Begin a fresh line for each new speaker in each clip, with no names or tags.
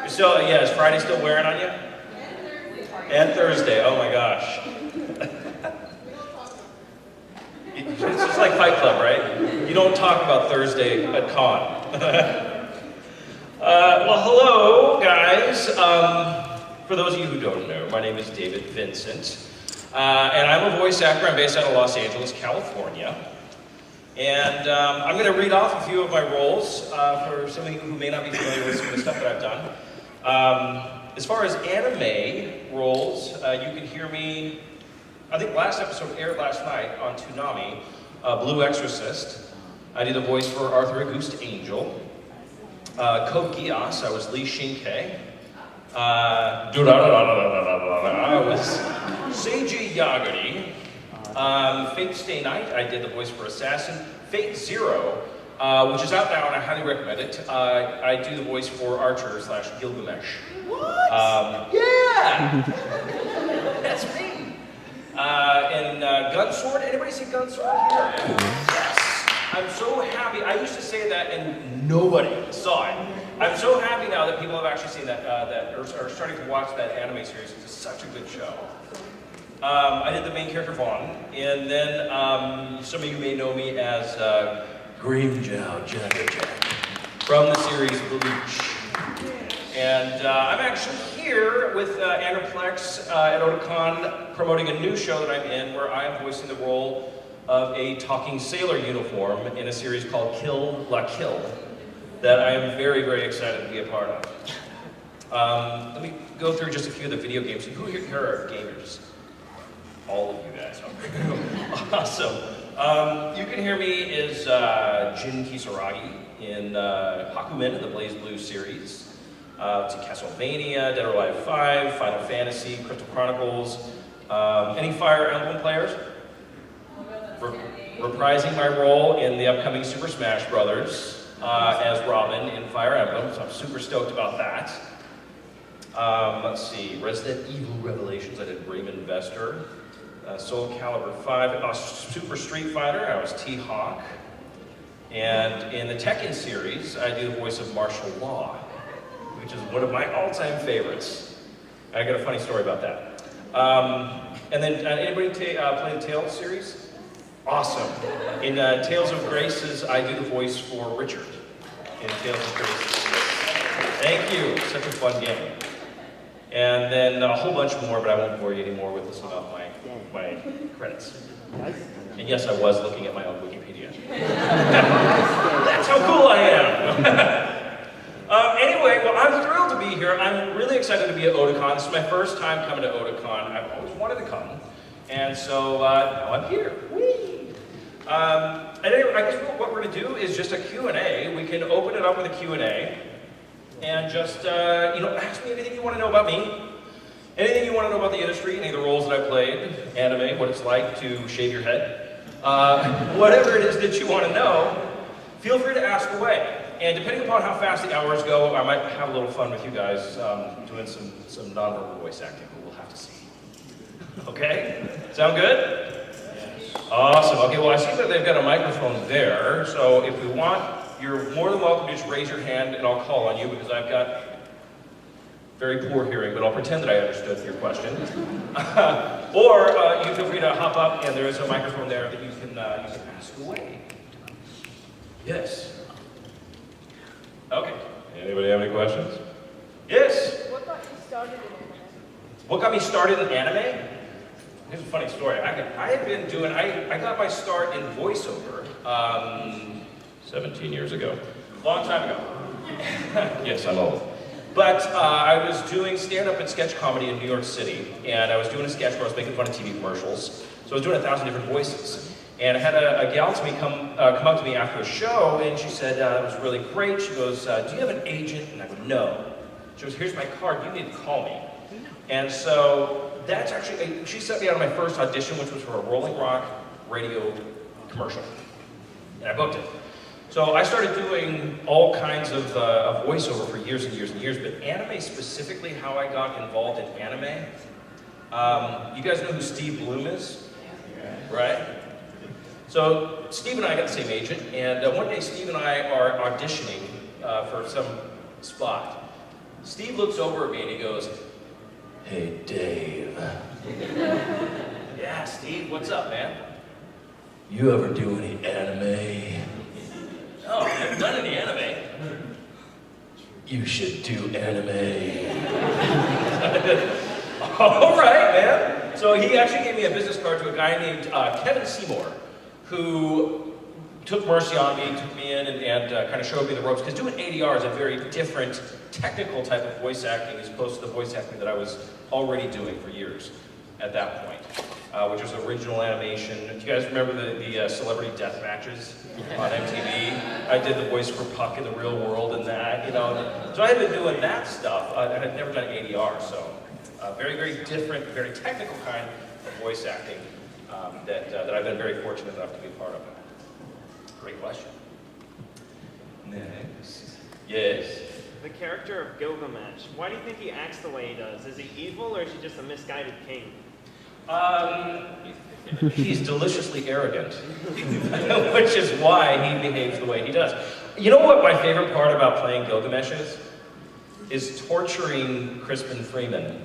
So, yeah, is Friday still wearing on you? And Thursday, oh my gosh. It's just like Fight Club, right? You don't talk about Thursday at con. Well, hello, guys. For those of you who don't know, my name is David Vincent. And I'm a voice actor. I'm based out of Los Angeles, California. And I'm going to read off a few of my roles for some of you who may not be familiar with some of the stuff that I've done. As far as anime roles, you can hear me, I think last episode aired last night on Toonami, Blue Exorcist. I did the voice for Arthur Auguste Angel. Code Geass, I was Lee Shinkei. I was Seiji Yaguri. Fate Stay Night, I did the voice for Assassin. Fate Zero, which is out now and I highly recommend it. I do the voice for Archer / Gilgamesh.
What?
Yeah! That's me. And Gunsword, anybody see Gunsword here? Yes! I'm so happy. I used to say that and nobody saw it. I'm so happy now that people have actually seen that, are starting to watch that anime series. It's such a good show. I did the main character Vaughn, and then some of you may know me as Grimmjow from the series Bleach. And I'm actually here with Anaplex at Otakon promoting a new show that I'm in where I am voicing the role of a talking sailor uniform in a series called Kill La Kill that I am very, very excited to be a part of. Let me go through just a few of the video games. Who here are gamers? All of you guys. Awesome. You can hear me as Jin Kisaragi in Hakumen in the Blaze Blue series. To Castlevania, Dead or Alive 5, Final Fantasy, Crystal Chronicles. Any Fire Emblem players? Reprising my role in the upcoming Super Smash Brothers as Robin in Fire Emblem, so I'm super stoked about that. Let's see, Resident Evil Revelations, I did Raymond Vester. Soul Calibur 5, Super Street Fighter, I was T-Hawk. And in the Tekken series, I do the voice of Martial Law, which is one of my all-time favorites. I got a funny story about that. And then, anybody play the Tales series? Awesome. In Tales of Graces, I do the voice for Richard in Tales of Graces. Thank you, such a fun game. And then a whole bunch more, but I won't bore you anymore with listening off my credits. And yes, I was looking at my own Wikipedia. That's how cool I am. Anyway, well, I'm thrilled to be here. I'm really excited to be at Otakon. This is my first time coming to Otakon. I've always wanted to come. And so now I'm here. Whee! And anyway, I guess what we're going to do is just a Q&A. We can open it up with a Q&A. And just, ask me anything you want to know about me. Anything you want to know about the industry, any of the roles that I played, anime, what it's like to shave your head. Whatever it is that you want to know, feel free to ask away. And depending upon how fast the hours go, I might have a little fun with you guys doing some nonverbal voice acting, but we'll have to see. Okay? Sound good? Yes. Awesome. Okay, well, I see that they've got a microphone there, so if we want, you're more than welcome to just raise your hand and I'll call on you because I've got very poor hearing, but I'll pretend that I understood your question. Or you feel free to hop up and there is a microphone there that you can ask away. Yes. Okay. Anybody have any questions? Yes?
What got you started in anime?
What got me started in anime? Here's a funny story. I got my start in voiceover 17 years ago. Long time ago. Yes, I'm old. But I was doing stand-up and sketch comedy in New York City, and I was doing a sketch where I was making fun of TV commercials. So I was doing 1,000 different voices. And I had a gal to me come up to me after the show, and she said, it was really great. She goes, do you have an agent? And I go, no. She goes, here's my card, you need to call me. And so that's actually, she sent me out on my first audition, which was for a Rolling Rock radio commercial. And I booked it. So I started doing all kinds of voiceover for years and years and years, but anime specifically, how I got involved in anime. You guys know who Steve Bloom is? Right? So Steve and I got the same agent, and one day Steve and I are auditioning for some spot. Steve looks over at me and he goes, "Hey, Dave." "Yeah, Steve, what's up, man?" "You ever do any anime?" "No, I haven't done any anime." "You should do anime." All right, man. So he actually gave me a business card to a guy named Kevin Seymour, who took mercy on me, took me in and kind of showed me the ropes. Because doing ADR is a very different technical type of voice acting as opposed to the voice acting that I was already doing for years at that point, which was original animation. Do you guys remember the celebrity death matches on MTV? I did the voice for Puck in the real world and that, you know. So I had been doing that stuff. I had never done ADR, so very, very different, very technical kind of voice acting that I've been very fortunate enough to be part of. Great question. Next. Yes.
The character of Gilgamesh, why do you think he acts the way he does? Is he evil or is he just a misguided king?
He's deliciously arrogant, which is why he behaves the way he does. You know what my favorite part about playing Gilgamesh is torturing Crispin Freeman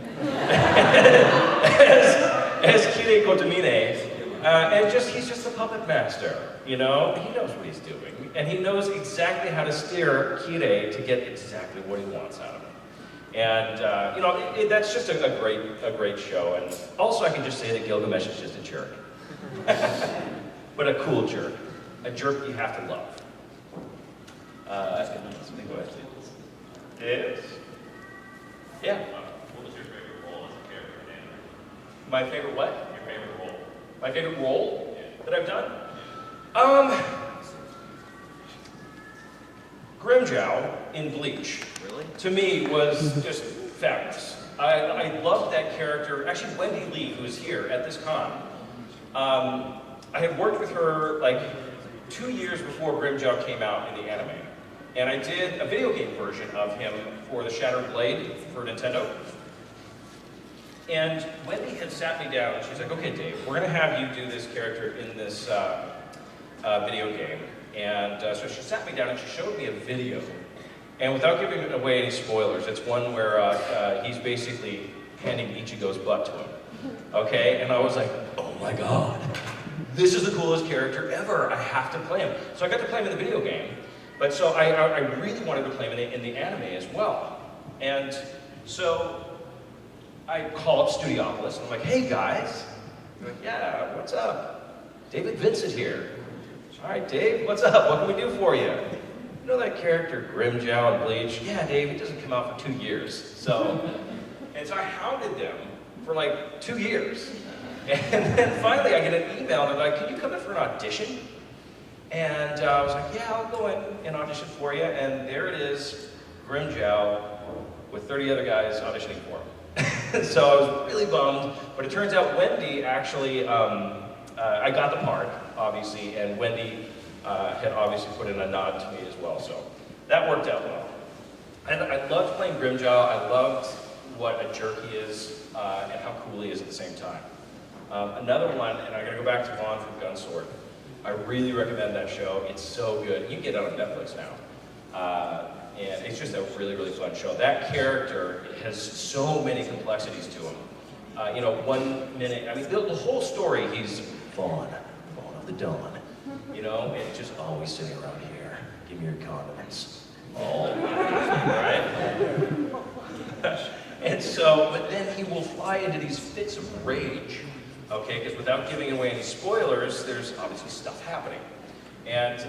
as Kire Kotomine, and he's just a puppet master, you know? He knows what he's doing, and he knows exactly how to steer Kire to get exactly what he wants out of him. And, you know, that's just a great show, and also I can just say that Gilgamesh is just a jerk. But a cool jerk. A jerk you have to love. Let me go ahead. Yes? Yeah.
What was your favorite role as a character in anime?
My favorite what?
Your favorite role?
My favorite role that I've done? Grimmjow in Bleach.
Really?
To me was just fabulous. I loved that character. Actually, Wendy Lee, who's here at this con, I had worked with her like 2 years before Grimmjow came out in the anime. And I did a video game version of him for the Shattered Blade for Nintendo. And Wendy had sat me down and she's like, "Okay, Dave, we're gonna have you do this character in this video game." And so she sat me down and she showed me a video. And without giving away any spoilers, it's one where he's basically handing Ichigo's butt to him. Okay? And I was like, "Oh my god, this is the coolest character ever. I have to play him." So I got to play him in the video game. But so I really wanted to play him in the anime as well. And so I call up Studiopolis and I'm like, "Hey guys." They're like, "Yeah, what's up? David Vincent here." "All right, Dave, what's up? What can we do for you?" "You know that character Grimmjow in Bleach?" "Yeah, Dave, it doesn't come out for 2 years." So I hounded them for like 2 years. And then finally I get an email and they're like, "Can you come in for an audition?" And I was like, "Yeah, I'll go in and audition for you." And there it is, Grimmjow with 30 other guys auditioning for him. So I was really bummed, but it turns out Wendy actually, I got the part, obviously, and Wendy had obviously put in a nod to me as well, so that worked out well. And I loved playing Grimmjow. I loved what a jerk he is and how cool he is at the same time. Another one, and I'm going to go back to Vaughn from Gunsword. I really recommend that show. It's so good. You can get it on Netflix now. And it's just a really, really fun show. That character has so many complexities to him. You know, 1 minute, I mean, the whole story, he's Vaughn of the Dawn. You know, and just always sitting around here. Give me your condiments. All right? And so, but then he will fly into these fits of rage. Okay, because without giving away any spoilers, there's obviously stuff happening. And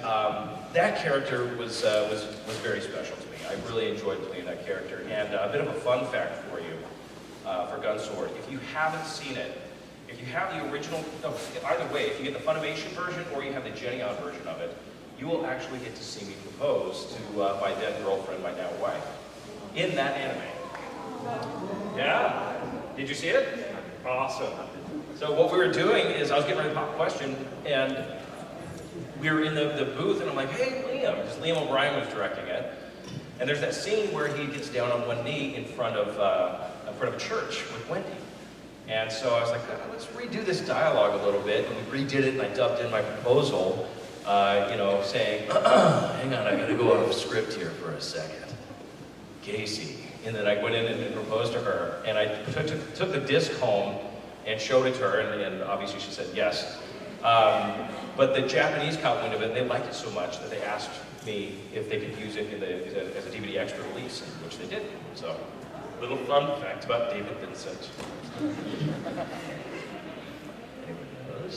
that character was very special to me. I really enjoyed playing that character. And a bit of a fun fact for you, for Gunsword. If you haven't seen it, if you have the original, no, either way, if you get the Funimation version or you have the Geneon version of it, you will actually get to see me propose to my then girlfriend, my now wife, in that anime. Yeah? Did you see it? Awesome. So what we were doing is, I was getting ready to pop a question, and we were in the booth, and I'm like, "Hey, Liam," because Liam O'Brien was directing it, and there's that scene where he gets down on one knee in front of a church with Wendy. And so I was like, "Let's redo this dialogue a little bit," and we redid it, and I dubbed in my proposal, you know, saying, "Hang on, I gotta go off script here for a second. Casey, And then I went in and proposed to her, and I took the disc home and showed it to her, and obviously she said yes. But the Japanese caught wind of it, and they liked it so much that they asked me if they could use it as a DVD extra release, which they did. So, little fun fact about David Vincent.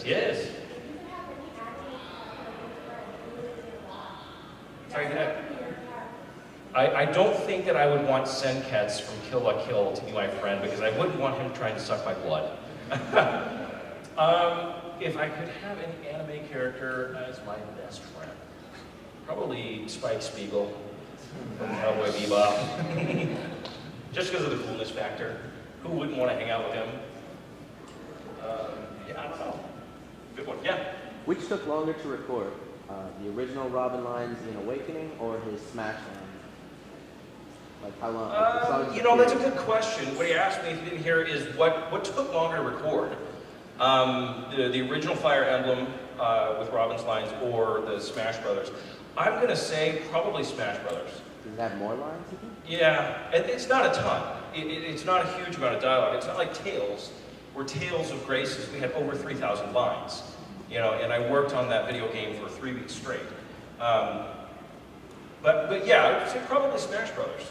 Yes. Sorry, I don't think that I would want Senketsu from Kill la Kill to be my friend because I wouldn't want him trying to suck my blood. If I could have an anime character as my best friend, probably Spike Spiegel from Cowboy Bebop. Just because of the coolness factor. Who wouldn't want to hang out with him? Yeah, I don't know. Good one. Yeah.
Which took longer to record? The original Robin lines in Awakening or his Smash lines? Like how long?
That's a good question. What he asked me, if you didn't hear it, is what took longer to record? The original Fire Emblem with Robin's lines or the Smash Brothers. I'm going to say probably Smash Brothers.
Does it have more lines, you think?
Yeah, it's not a ton. It's not a huge amount of dialogue. It's not like Tales, where Tales of Graces, we had over 3,000 lines. And I worked on that video game for 3 weeks straight. But yeah, I would say probably Smash Brothers.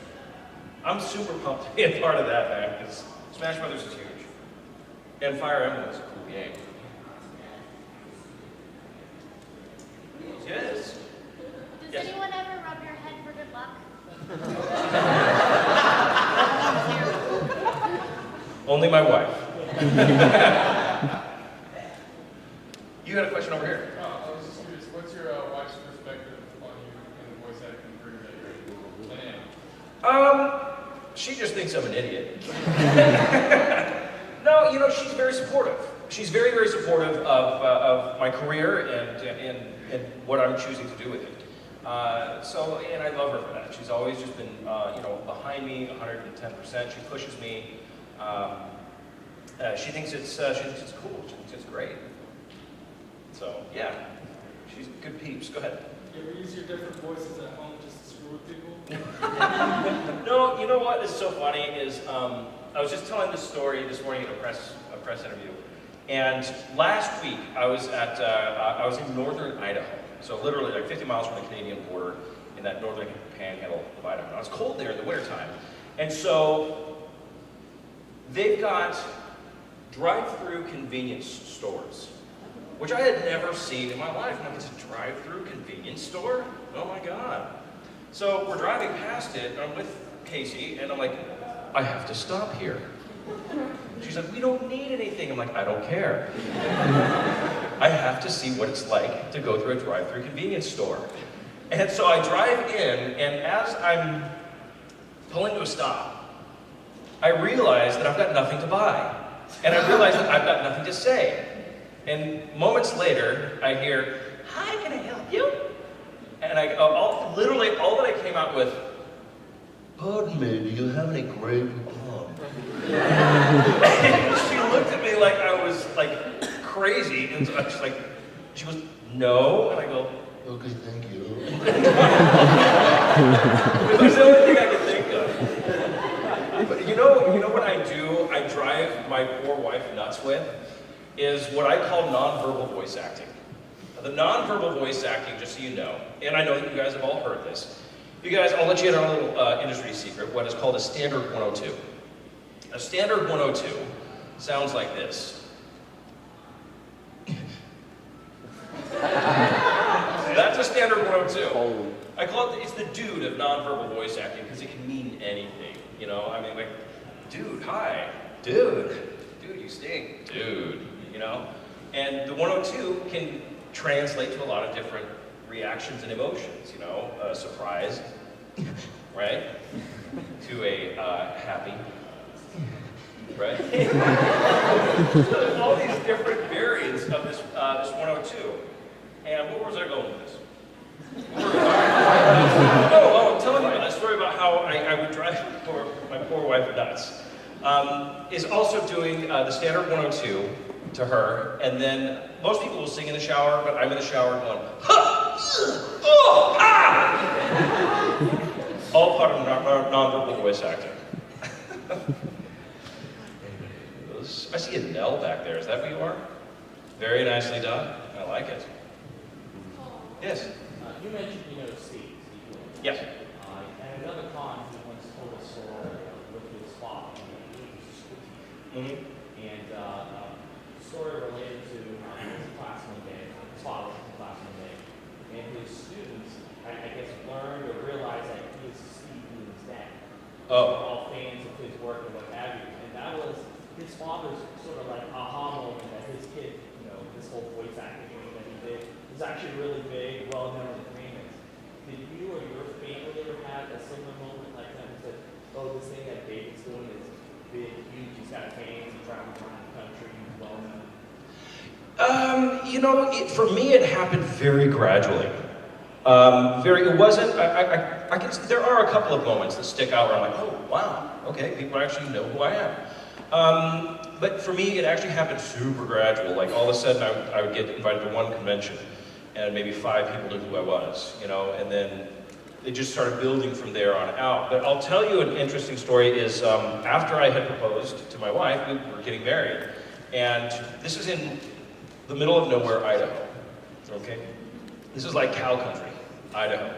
I'm super pumped to be a part of that, man, because Smash Brothers is huge. And Fire Emblem is a cool game. Yes.
Does anyone ever rub your head for good luck?
Only my wife. You had a question over here.
I was just curious, what's your wife's perspective on you in the voice acting career that you're in?
She just thinks I'm an idiot. No, she's very supportive. She's very, very supportive of my career and what I'm choosing to do with it. And I love her for that. She's always just been, behind me 110%. She pushes me. She thinks it's cool. She thinks it's great. So, yeah, she's good peeps. Go ahead.
You ever use your different voices at home just to screw with people?
No, you know what is so funny is I was just telling this story this morning at a press interview, and last week I was in northern Idaho, so literally like 50 miles from the Canadian border in that northern panhandle of Idaho. Now, it's cold there in the wintertime, and so they've got drive-through convenience stores, which I had never seen in my life. I'm like, it's a drive-through convenience store? Oh my God. So we're driving past it, and I'm with Casey, and I'm like, I have to stop here. She's like, we don't need anything. I'm like, I don't care. I have to see what it's like to go through a drive-through convenience store. And so I drive in, and as I'm pulling to a stop, I realize that I've got nothing to buy. And I realize that I've got nothing to say. And moments later, I hear, hi, can I help you? And literally all that I came out with, pardon me, do you have any grape plum? She looked at me like I was like crazy, and so I was like, she goes, no, and I go, okay, thank you. It was the only thing I could think of. But you know what I do? I drive my poor wife nuts with is what I call nonverbal voice acting. The nonverbal voice acting, just so you know, and I know that you guys have all heard this. You guys, I'll let you in on a little industry secret, what is called a standard 102. A standard 102 sounds like this. That's a standard 102. I call it, it's the dude of nonverbal voice acting because it can mean anything, I mean, like, dude, hi, dude, you stink, dude, And the 102 can translate to a lot of different reactions and emotions, surprise, right? To a happy, right? So there's all these different variants of this 102. And what was I going with this? I'm telling you that story about how I would drive my poor wife nuts. Is also doing the standard 102 to her, and then most people will sing in the shower, but I'm in the shower going, ha! Oh! Ah! all part of nonverbal voice acting. I see a Nell back there. Is that who you are? Very nicely done. I like it. Yes.
You mentioned, Steve.
Yes.
And another con, he once told a story with his father. He was a school teacher. And story related to his class one day. His father was in class one day. And his students, I guess, learned or realized that he is Steve Blumen's dad.
Oh.
They were all fans of his work and what have you. And that was his father's sort of like aha moment that his kid, this whole voice acting thing that he did was actually really big, well-known agreements. Did you or your family ever have a similar moment like that and said, oh, this thing that David's doing is big, huge, he's got fans, he's traveling around the country, he's well-known?
For me, it happened very gradually. It wasn't, I can, there are a couple of moments that stick out where I'm like, oh, wow, okay, people actually know who I am. But for me, it actually happened super gradual. Like all of a sudden, I would get invited to one convention, and maybe 5 people knew who I was, and then it just started building from there on out. But I'll tell you an interesting story is after I had proposed to my wife, we were getting married, and this is in the middle of nowhere, Idaho, okay? This is like cow country, Idaho.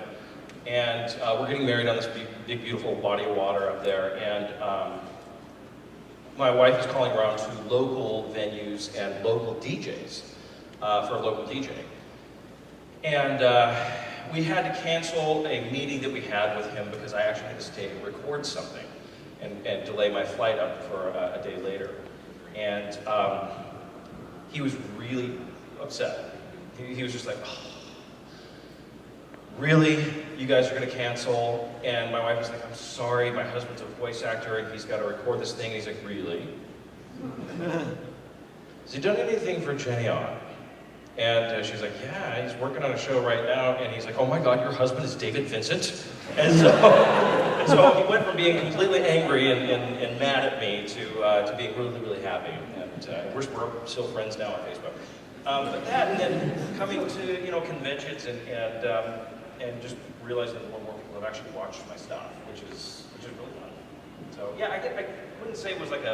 And we're getting married on this big, beautiful body of water up there, and my wife is calling around to local venues and local DJs for a local DJ. And we had to cancel a meeting that we had with him because I actually had to stay and record something and delay my flight up for a day later. And he was really upset. He was just like, oh, really? You guys are gonna cancel? And my wife was like, I'm sorry, my husband's a voice actor and he's gotta record this thing. And he's like, really? Has he done anything for Jenny On? And she's like, yeah, he's working on a show right now. And he's like, oh my God, your husband is David Vincent? And so he went from being completely angry and mad at me to being really, really happy. And we're still friends now on Facebook. But that, and then coming to conventions and just realizing that more and more people have actually watched my stuff, which is really fun. So yeah, I wouldn't say it was like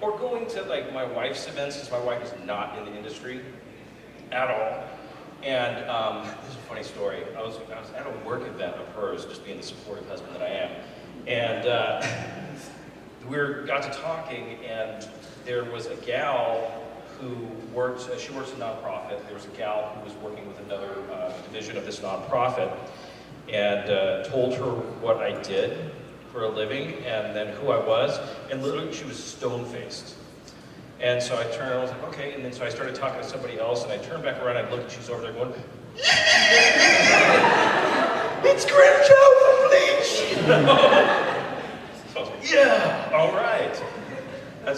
or going to like my wife's events, since my wife is not in the industry at all. And this is a funny story. I was at a work event of hers, just being the supportive husband that I am, and we got to talking, and there was a gal who she works in a nonprofit. There was a gal who was working with another division of this nonprofit, and told her what I did for a living, and then who I was, and literally she was stone-faced. And so I turned, I was like, okay, and then so I started talking to somebody else, and I turned back around, and I looked, and she's over there going, it's Grimmjow from Bleach! So I was like, yeah, all right.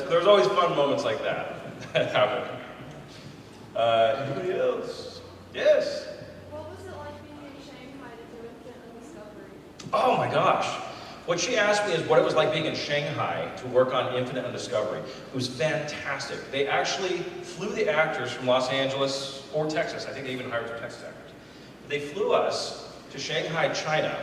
There's always fun moments like that happen. Anybody else? Yes?
What was it like being in Shanghai to do Infinite Discovery?
Oh my gosh. What she asked me is what it was like being in Shanghai to work on Infinite Undiscovery. It was fantastic. They actually flew the actors from Los Angeles or Texas. I think they even hired some Texas actors. They flew us to Shanghai, China,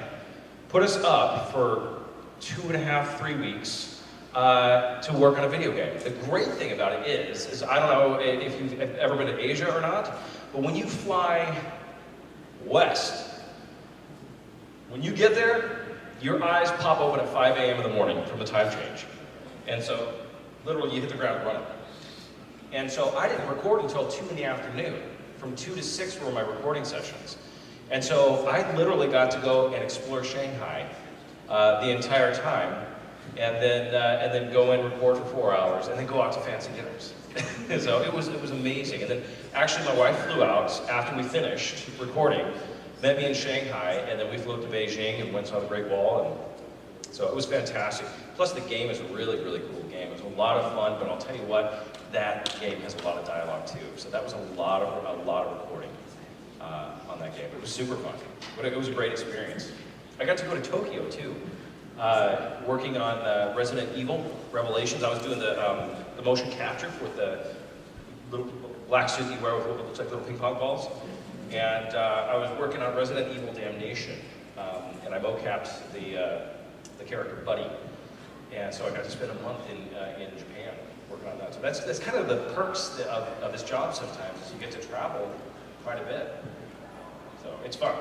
put us up for 2.5, 3 weeks to work on a video game. The great thing about it is I don't know if you've ever been to Asia or not, but when you fly west, when you get there, your eyes pop open at 5 a.m. in the morning from the time change. And so, literally, you hit the ground running. And so I didn't record until 2 in the afternoon. From 2 to 6 were my recording sessions. And so I literally got to go and explore Shanghai the entire time, and then go and record for 4 hours, and then go out to fancy dinners. So it was amazing. And then actually my wife flew out after we finished recording, met me in Shanghai, and then we flew up to Beijing and went and saw the Great Wall, and so it was fantastic. Plus the game is a really, really cool game. It was a lot of fun, but I'll tell you what, that game has a lot of dialogue too. So that was a lot of recording on that game. It was super fun, but it was a great experience. I got to go to Tokyo too, working on Resident Evil Revelations. I was doing the motion capture with the little black suit you wear with what looks like little ping pong balls. And I was working on Resident Evil Damnation, and I mocapped the character Buddy. And so I got to spend a month in Japan working on that. So that's kind of the perks of this job sometimes, is you get to travel quite a bit. So it's fun.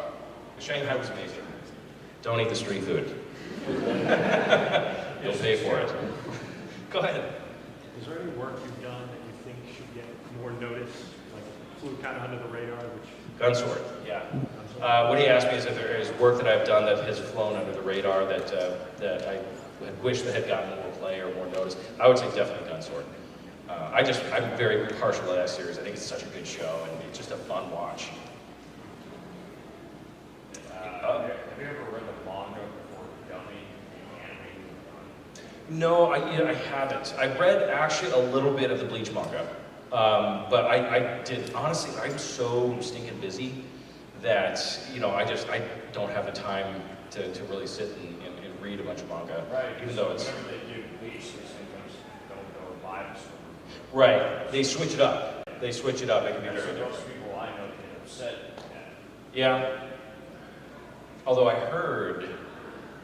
Shanghai was amazing. Don't eat the street food. You'll pay for it. Go ahead.
Is there any work you've done that you think should get more notice, like flew kind of under the radar, which...
Gunsword, yeah. What he asked me is if there is work that I've done that has flown under the radar that I had wished that had gotten more play or more notice. I would say definitely Gunsword. I'm very partial to that series. I think it's such a good show, and it's just a fun watch.
Have you ever read the manga before becoming an animated?
No, I haven't. I read actually a little bit of the Bleach manga, but I did, honestly, I'm so stinking busy that, I don't have the time to really sit and read a bunch of manga.
Right,
even though it's...
whenever they do Bleach, they sometimes don't go live.
Right, they switch it up. It can be very different.
Most people I know get upset at that.
Yeah. Although I heard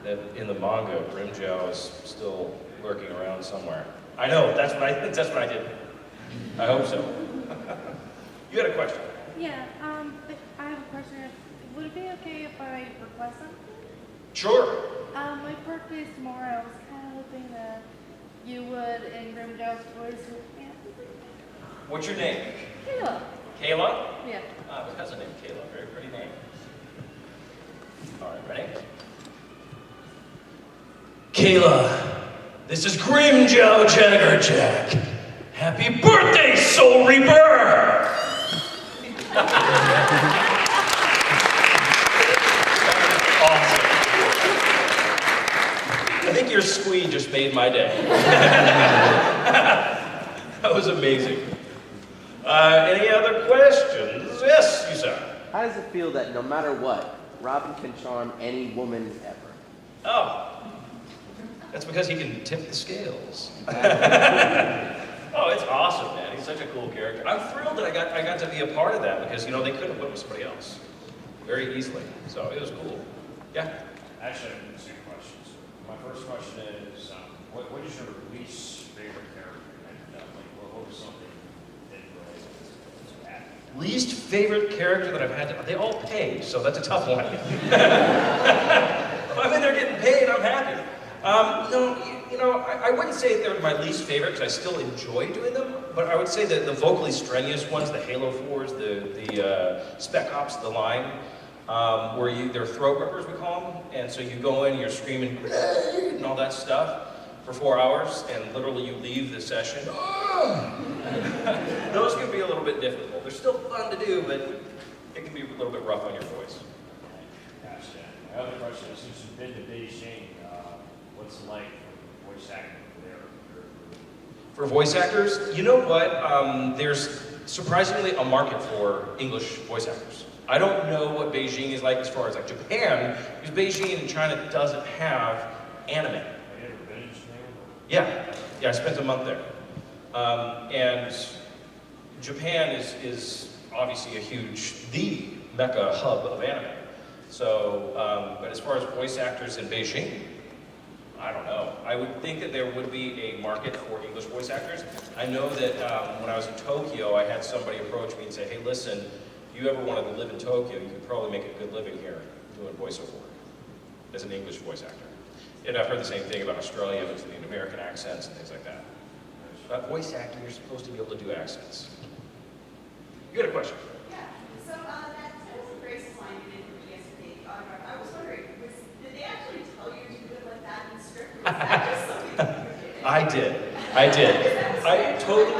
that in the manga, Grimmjow is still lurking around somewhere. I know, that's what I did. I hope so. You had a question?
Yeah, I have a question. Would it be okay if I request something?
Sure.
My birthday is tomorrow. I was kind of hoping that you would, in Grimmjow's voice, with me.
What's your name?
Kayla.
Kayla?
Yeah.
It has a name, Kayla. Very pretty name. All right, ready? Kayla, this is Grimmjow Jaggerjack. Happy birthday, Soul Reaper! Awesome. I think your squee just made my day. That was amazing. Any other questions? Yes, you sir.
How does it feel that no matter what, Robin can charm any woman ever?
Oh, that's because he can tip the scales. Oh, it's awesome, man. He's such a cool character. I'm thrilled that I got to be a part of that because, they could have put with somebody else very easily. So it was cool. Yeah?
Actually, I have two questions. My first question is, what is your least favorite character? What was something that related to that?
Least favorite character that I've had to, they all pay, so that's a tough one. I mean, they're getting paid, I'm happy. No, I wouldn't say they're my least favorite because I still enjoy doing them, but I would say that the vocally strenuous ones, the Halo 4s, the Spec Ops, the line, where they're throat rippers, we call them, and so you go in, you're screaming, and all that stuff for 4 hours, and literally you leave the session. Those can be a little bit difficult. They're still fun to do, but it can be a little bit rough on your voice.
Gotcha. My other question is, since you've been to Beijing, what's it like for voice acting there?
For voice actors, you know what? There's surprisingly a market for English voice actors. I don't know what Beijing is like as far as like Japan, because Beijing and China doesn't have anime.
Have you ever been to Japan?
Yeah, I spent a month there. And Japan is obviously the mecca hub of anime. So, but as far as voice actors in Beijing, I don't know. I would think that there would be a market for English voice actors. I know that when I was in Tokyo, I had somebody approach me and say, hey, listen, if you ever wanted to live in Tokyo, you could probably make a good living here doing voiceover as an English voice actor. And I've heard the same thing about Australia with the American accents and things like that. But voice acting, you're supposed to be able to do accents. You had a question?
Yeah, so that Tales of Grace line you did for ESP, I was wondering, did they actually tell you to do it like that in script, or was that just something that you did?
I did. I totally...
I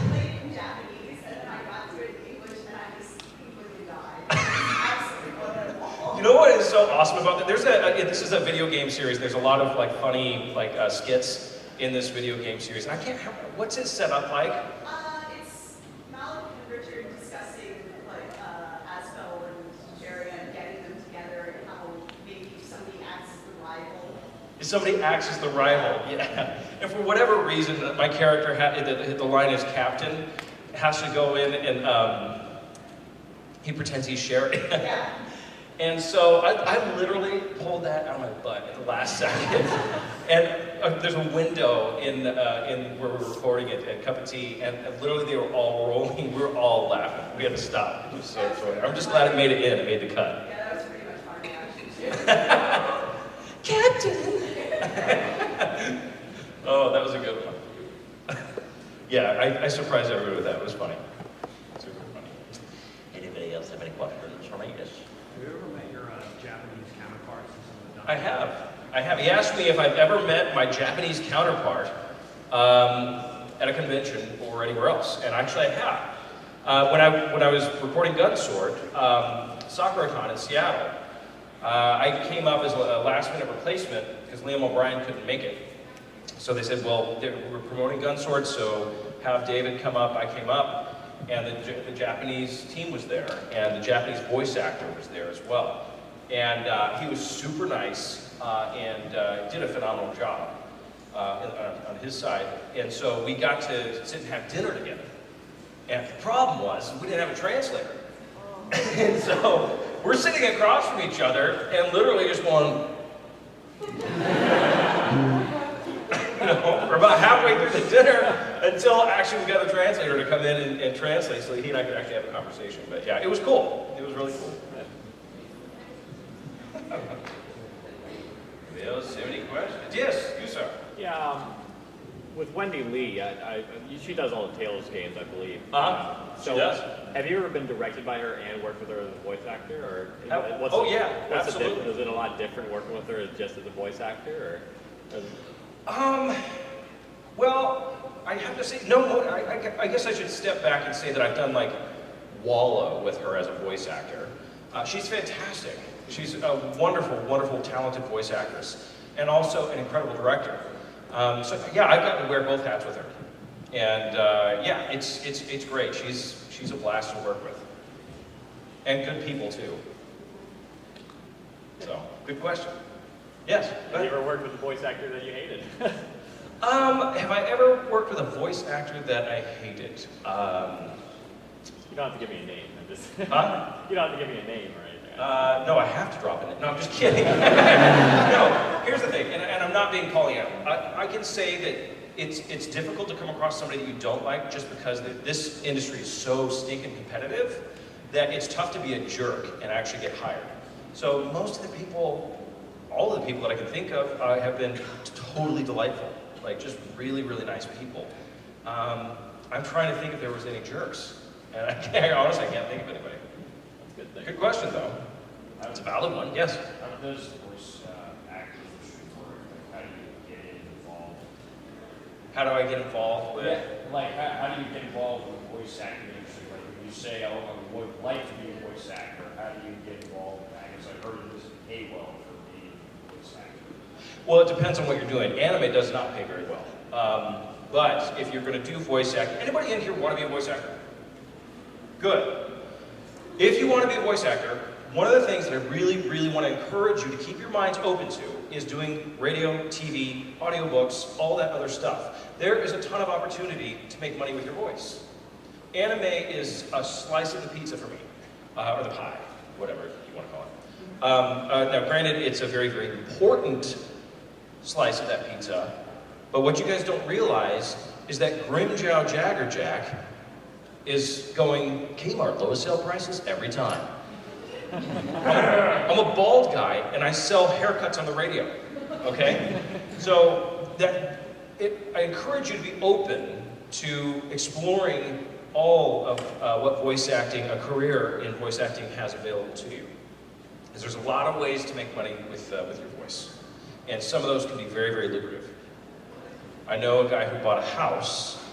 played it in Japanese, and then I got to it in English, and I just completely died. Absolutely wonderful.
You know what is so awesome about that? This is a video game series. There's a lot of like funny skits in this video game series. I can't remember, what's it set up like?
It's Malik and Richard discussing like Asbel and Jerry and getting them together and how maybe somebody acts as the rival.
If somebody acts as the rival, yeah. And for whatever reason, my character, the line is Captain, has to go in and he pretends he's Sherry.
Yeah.
And so I literally pulled that out of my butt at the last second. And there's a window in where we were recording it at Cup of Tea, and literally they were all rolling. We were all laughing. We had to stop. It was so funny. I'm just glad it made it in. It made the cut.
Yeah, that was pretty much my reaction.
Captain! Oh, that was a good one. Yeah, I surprised everybody with that. It was funny. Super funny. Anybody else have any questions for me? Yes.
Have you ever met your Japanese counterparts in some of the
I have. He asked me if I've ever met my Japanese counterpart at a convention or anywhere else, and actually I have. When I was recording Gunsword, Sakura-con in Seattle, I came up as a last-minute replacement because Liam O'Brien couldn't make it. So they said, well, we're promoting Gunsword, so have David come up. I came up, and the Japanese team was there, and the Japanese voice actor was there as well. And he was super nice and did a phenomenal job on his side. And so we got to sit and have dinner together. And the problem was, we didn't have a translator. And so we're sitting across from each other and literally just going, for about halfway through the dinner until actually we got a translator to come in and translate so he and I could actually have a conversation. But yeah, it was cool. It was really cool. Anybody else have any questions? Yes, you sir.
Yeah, with Wendy Lee, she does all the Tales games, I believe.
She does.
Have you ever been directed by her and worked with her as a voice actor, or what's
absolutely.
the difference? Is it a lot different working with her just as a voice actor, or?
Well, I have to say, no, I guess I should step back and say that I've done like Wallow with her as a voice actor. She's fantastic. She's a wonderful, wonderful, talented voice actress, and also an incredible director. So yeah, I've gotten to wear both hats with her, and yeah, it's great. She's a blast to work with, and good people too. So, good question. Yes.
Have you ever worked with a voice actor that you hated?
Have I ever worked with a voice actor that I hated?
You don't have to give me a name. I'm just.
Huh?
You don't have to give me a name or anything.
No, I have to drop it. No, I'm just kidding. No, here's the thing, and I'm not being calling out. I can say that it's difficult to come across somebody that you don't like just because this industry is so stinking competitive that it's tough to be a jerk and actually get hired. So most of the people, all of the people that I can think of have been totally delightful, like just really, really nice people. I'm trying to think if there was any jerks, and I honestly can't think of anybody.
That's a good thing.
Good question, though. It's a valid one, yes.
How does voice actors work? How do you get involved?
How do I get involved with?
Yeah, like how do you get involved with the voice acting industry? Like when you say, oh, I would like to be a voice actor, how do you get involved in that? Because I've heard it doesn't pay well for being a voice actor.
Well, it depends on what you're doing. Anime does not pay very well. But if you're going to do voice acting, anybody in here want to be a voice actor? Good. If you want to be a voice actor, one of the things that I really, really want to encourage you to keep your minds open to is doing radio, TV, audiobooks, all that other stuff. There is a ton of opportunity to make money with your voice. Anime is a slice of the pizza for me, or the pie, whatever you want to call it. Now, granted, it's a very, very important slice of that pizza, but what you guys don't realize is that Grimmjow Jagger Jack is going Kmart lowest sale prices every time. I'm a bald guy and I sell haircuts on the radio, okay? So I encourage you to be open to exploring all of what voice acting, a career in voice acting has available to you. Because there's a lot of ways to make money with your voice. And some of those can be very, very lucrative. I know a guy who bought a house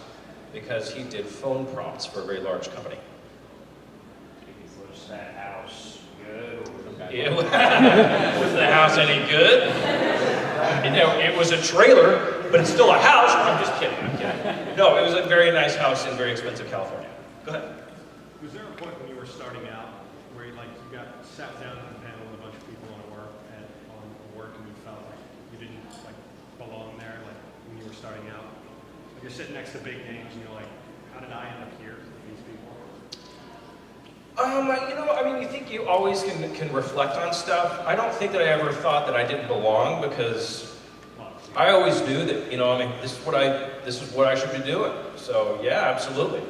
because he did phone prompts for a very large company.
Was that house good?
Or was the house any good? It was a trailer, but it's still a house. I'm just kidding, I'm kidding. No, it was a very nice house in very expensive California. Go ahead.
Was there a point when you were starting out where you got sat down at a panel with a bunch of people on work and you felt like you didn't belong there, like when you were starting out? Like you're sitting next to big names and you're like, how did I end up here with these people?
I mean, you think you always can reflect on stuff. I don't think that I ever thought that I didn't belong because I always knew that, I mean, this is what I should be doing. So yeah, absolutely.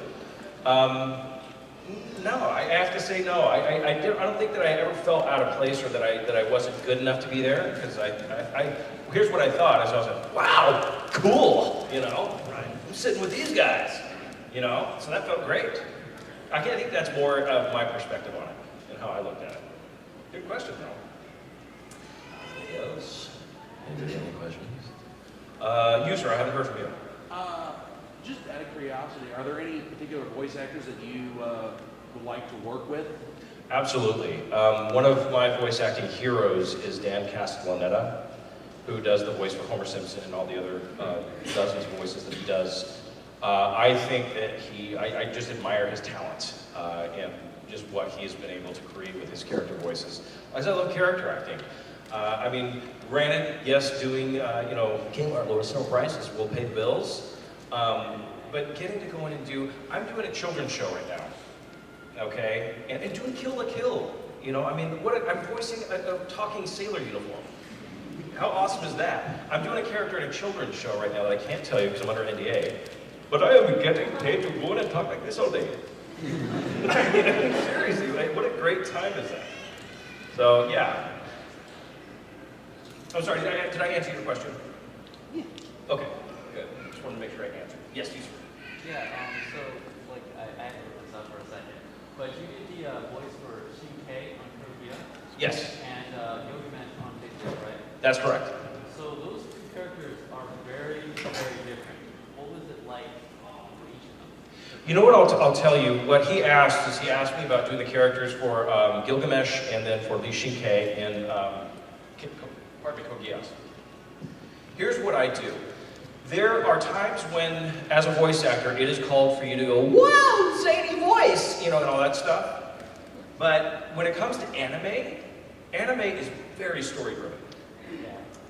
No, I have to say no. I don't think that I ever felt out of place or that I wasn't good enough to be there because here's what I thought. I was like, wow, cool, right. I'm sitting with these guys, so that felt great. I think that's more of my perspective on it and how I looked at it. Good question, though. Anybody else? Any questions? You, sir, I haven't heard from you.
Just out of curiosity, are there any particular voice actors that you would like to work with?
Absolutely. One of my voice acting heroes is Dan Castellaneta, who does the voice for Homer Simpson and all the other dozens of voices that he does. I think that I just admire his talent and just what he's been able to create with his character voices. As I love character acting. I mean, granted, yes, doing, Kmart lower sale prices will pay the bills, but getting to go in and I'm doing a children's show right now, okay? And doing Kill la Kill, I mean, I'm voicing a talking sailor uniform. How awesome is that? I'm doing a character in a children's show right now that I can't tell you because I'm under NDA. But I am getting paid to go in and talk like this all day. Seriously, what a great time is that? So, yeah. I'm sorry, did I answer your question? Yeah. Okay, good. Just wanted to make sure I answered. Yes, you, sir.
Yeah, so, I had to look this up for a second. But you did the voice for Shin-Kei on Korea?
Yes.
And Yogi-Man on Facebook, right?
That's correct.
So those two characters are very, very different. What was it like for each of them?
You know what I'll tell you? What he asked is he asked me about doing the characters for Gilgamesh and then for Li Shin-Kei and Kogias. Here's what I do. There are times when, as a voice actor, it is called for you to go, wow, zany voice, and all that stuff. But when it comes to anime is very story-driven.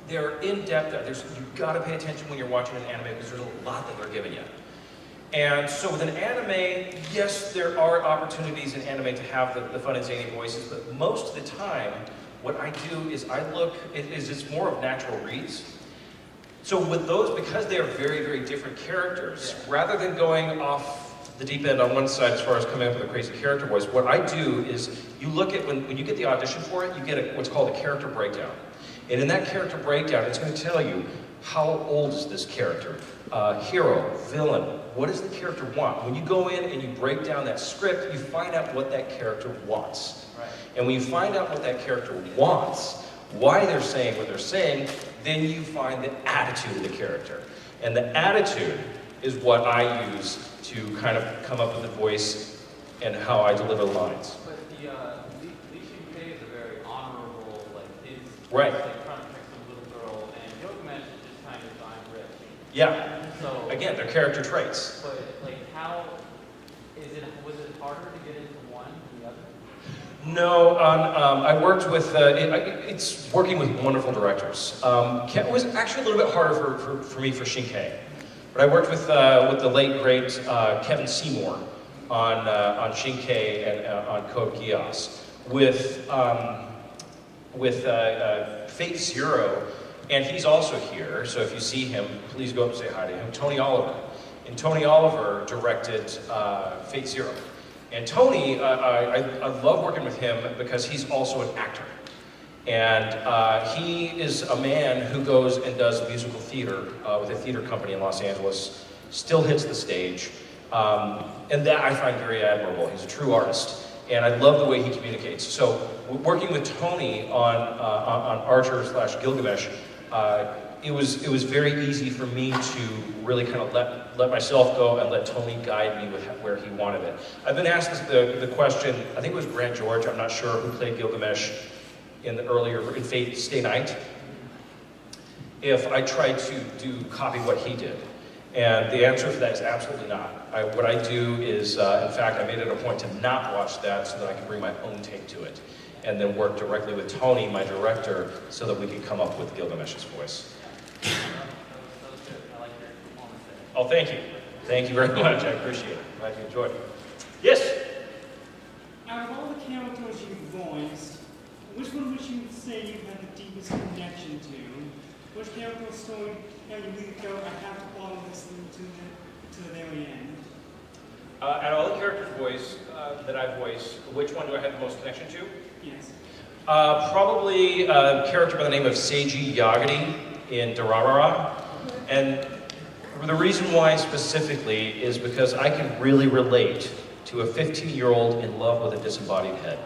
They're in-depth. You've got to pay attention when you're watching an anime because there's a lot that they're giving you. And so with an anime, yes, there are opportunities in anime to have the fun and zany voices, but most of the time, what I do is it's more of natural reads. So with those, because they are very, very different characters, rather than going off the deep end on one side as far as coming up with a crazy character voice, what I do is you look at, when you get the audition for it, you get what's called a character breakdown. And in that character breakdown, it's going to tell you how old is this character, hero, villain, what does the character want? When you go in and you break down that script, you find out what that character wants. Right. And when you find out what that character wants, why they're saying what they're saying, then you find the attitude of the character. And the attitude is what I use to kind of come up with the voice and how I deliver lines.
But the Li Shin-Kei is a very honorable, his
right.
Trying to trick some little girl, and Gilgamesh is just kind of I'm rich.
Yeah.
So
again, they're character traits.
But was it harder to get into one than the other?
No, I worked with, it's working with wonderful directors. It was actually a little bit harder for me for Shin-Kei. But I worked with the late, great Kevin Seymour on Shin-Kei and on Code Geass. With Fate Zero, and he's also here, so if you see him, please go up and say hi to him, Tony Oliver. And Tony Oliver directed Fate Zero. And Tony, I love working with him because he's also an actor. And he is a man who goes and does musical theater with a theater company in Los Angeles, still hits the stage. And that I find very admirable. He's a true artist. And I love the way he communicates. So working with Tony on Archer/Gilgamesh, it was very easy for me to really kind of let myself go and let Tony guide me with where he wanted it. I've been asked the question, I think it was Grant George, I'm not sure, who played Gilgamesh in Fate Stay Night, if I tried to copy what he did. And the answer for that is absolutely not. What I do is, in fact, I made it a point to not watch that so that I can bring my own take to it. And then work directly with Tony, my director, so that we can come up with Gilgamesh's voice. Oh, thank you. Thank you very much. I appreciate it. Glad you enjoyed it. Yes?
I was voiced, which one would you say you have the deepest connection to? Which character or story have you really go, I have to follow this through to the very end?
Out of all the characters that I've voiced, which one do I have the most connection to?
Yes.
Probably a character by the name of Seiji Yagami in Durarara. And the reason why specifically is because I can really relate to a 15-year-old in love with a disembodied head.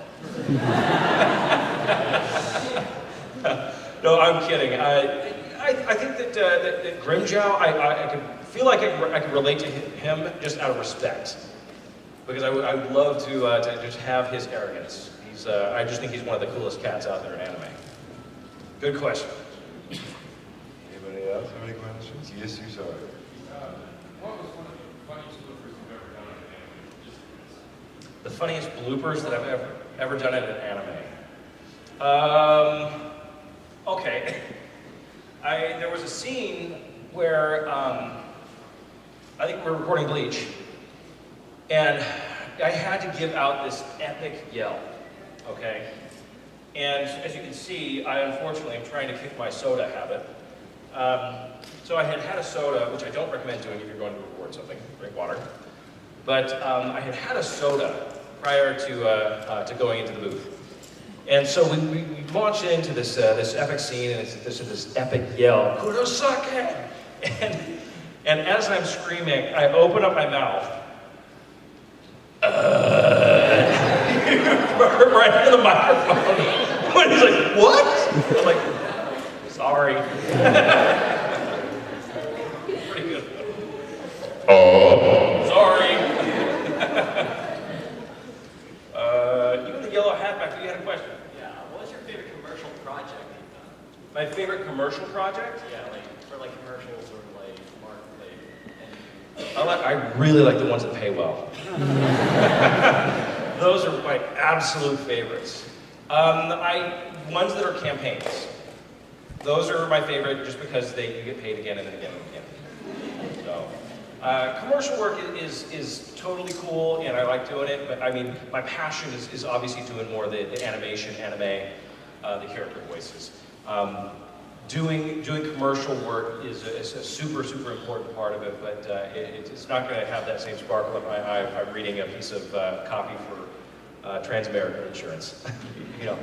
No, I'm kidding. I think that Grimmjow, I feel like I could relate to him just out of respect. Because I would love to just have his arrogance. I just think he's one of the coolest cats out there in anime. Good question.
Anybody else have any questions? Yes, you sorry.
What was one of the funniest bloopers you've ever done in an anime? Just
The funniest bloopers that I've ever done in an anime. Okay. There was a scene where I think we were recording Bleach, and I had to give out this epic yell. Okay? And as you can see, I unfortunately am trying to kick my soda habit. So I had a soda, which I don't recommend doing if you're going to record something, drink water. But I had a soda prior to going into the booth. And so we launched into this epic scene, and it's this epic yell, Kurosake! And as I'm screaming, I open up my mouth. Right into the microphone. And he's like, what? I'm like, sorry. Pretty good. Oh. Sorry. You got a yellow hat back there. You had a question.
Yeah. What was your favorite commercial project you've done?
My favorite commercial project?
Yeah, like for like commercials or like market.
I really like the ones that pay well. Those are my absolute favorites. Ones that are campaigns. Those are my favorite just because you get paid again and again and again. So, commercial work is totally cool, and I like doing it. But I mean, my passion is obviously doing more of the animation, anime, the character voices. Doing commercial work is a super important part of it, but it's not going to have that same sparkle in my eye if I'm reading a piece of copy for Transamerica Insurance. You know.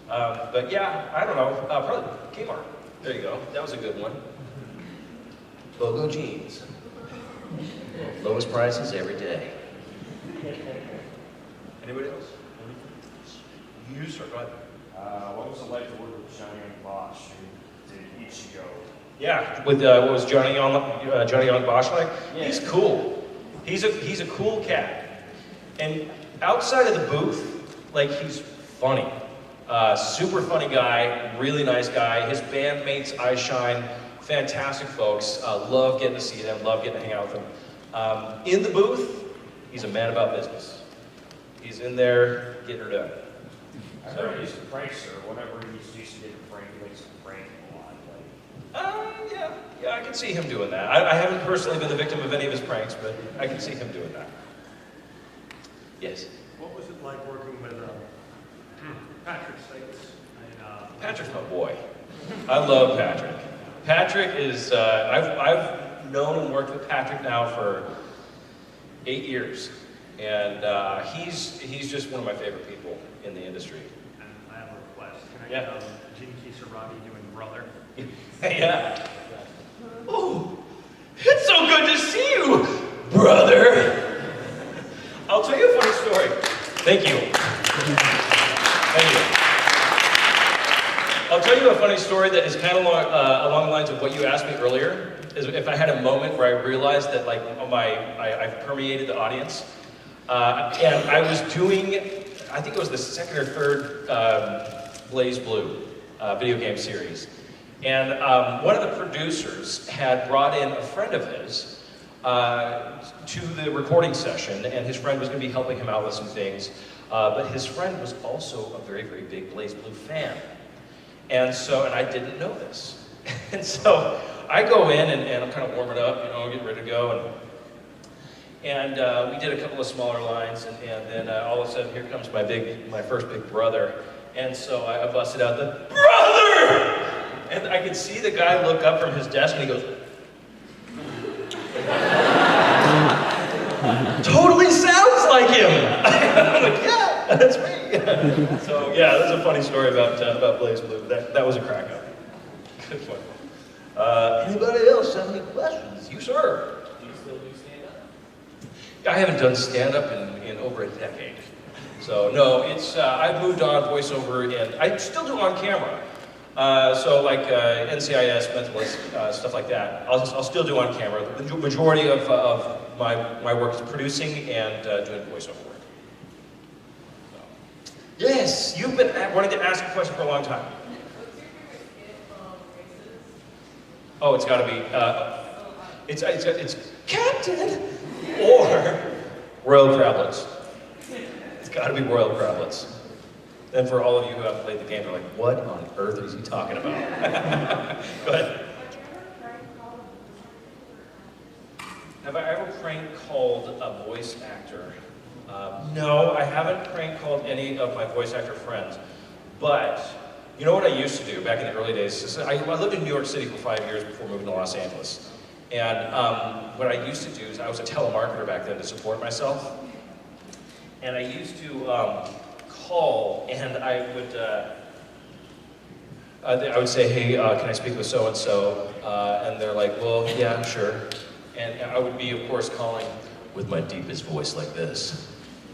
But yeah, I don't know. Probably Kmart. There you go. That was a good one. Logo jeans. Lowest prices every day. Anybody else? You, sir. Go ahead.
What was it like to work with Johnny Young Bosch who did Ichigo?
Yeah, with what was Johnny Young Bosch like?
Yeah.
He's cool. He's a cool cat. And outside of the booth, like, he's funny. Super funny guy, really nice guy. His bandmates, I Shine, fantastic folks. Love getting to see them, love getting to hang out with them. In the booth, he's a man about business. He's in there getting her done.
I heard he's a prankster. Whenever he used to get a prank, he likes to prank a lot.
Yeah, I can see him doing that. I haven't personally been the victim of any of his pranks, but I can see him doing that. Yes?
What was it like working with Patrick States?
Patrick's my boy. I love Patrick. Patrick is, I've known and worked with Patrick now for 8 years. And he's just one of my favorite people in the industry.
And I have a request. Can I
Yeah.
get Gene Kisaragi doing Brother?
Yeah. Oh, it's so good to see you, brother. I'll tell you a funny story. Thank you. Thank you. I'll tell you a funny story that is kind of along the lines of what you asked me earlier. Is if I had a moment where I realized that like I've permeated the audience. And I was doing, I think it was the second or third Blaze Blue video game series. And one of the producers had brought in a friend of his to the recording session, and his friend was going to be helping him out with some things. But his friend was also a very big Blaze Blue fan. And I didn't know this. And so I go in and I'm kind of warming up, getting ready to go. And we did a couple of smaller lines, and then all of a sudden, here comes my first big brother. And so I busted out the, brother! And I could see the guy look up from his desk, and he goes, totally sounds like him! I'm like, yeah, that's me! So yeah, that's a funny story about Blaze Blue. That was a crack up. Good one. Anybody else have any questions? You, sir?
Do you still do stand-up?
I haven't done stand-up in over a decade. So no, it's I've moved on voiceover, and I still do on camera. So like NCIS, Mentalist, stuff like that. I'll still do on camera. The majority of my work is producing and doing voiceover work. So. Yes, you've been wanting to ask a question for a long time. Oh, it's got to be. It's Captain or Royal Crablets. It's got to be Royal Crablets. And for all of you who haven't played the game, they're like, what on earth is he talking about? Go ahead. Have I ever prank called a voice actor? No, I haven't prank called any of my voice actor friends. But you know what I used to do back in the early days? I lived in New York City for 5 years before moving to Los Angeles. And what I used to do is I was a telemarketer back then to support myself. And I used to call, and I would say, hey, can I speak with so-and-so? And they're like, well, yeah, sure. And I would be, of course, calling with my deepest voice like this.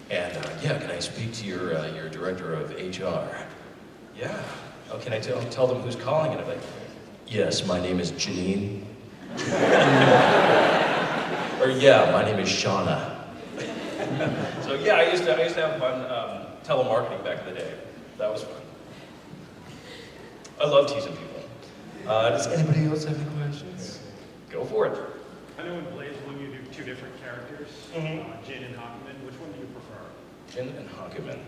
And yeah, can I speak to your director of HR? Yeah. Oh, can I tell them who's calling? And I'm like, yes, my name is Janine. Or yeah, my name is Shauna. So yeah, I used to have fun telemarketing back in the day. That was fun. I love teasing people. Does anybody else have any questions? Go for it.
I know in Blaze Blue you do two different characters, Jin and Hakumen. Which one do you prefer?
Jin and Hakumen.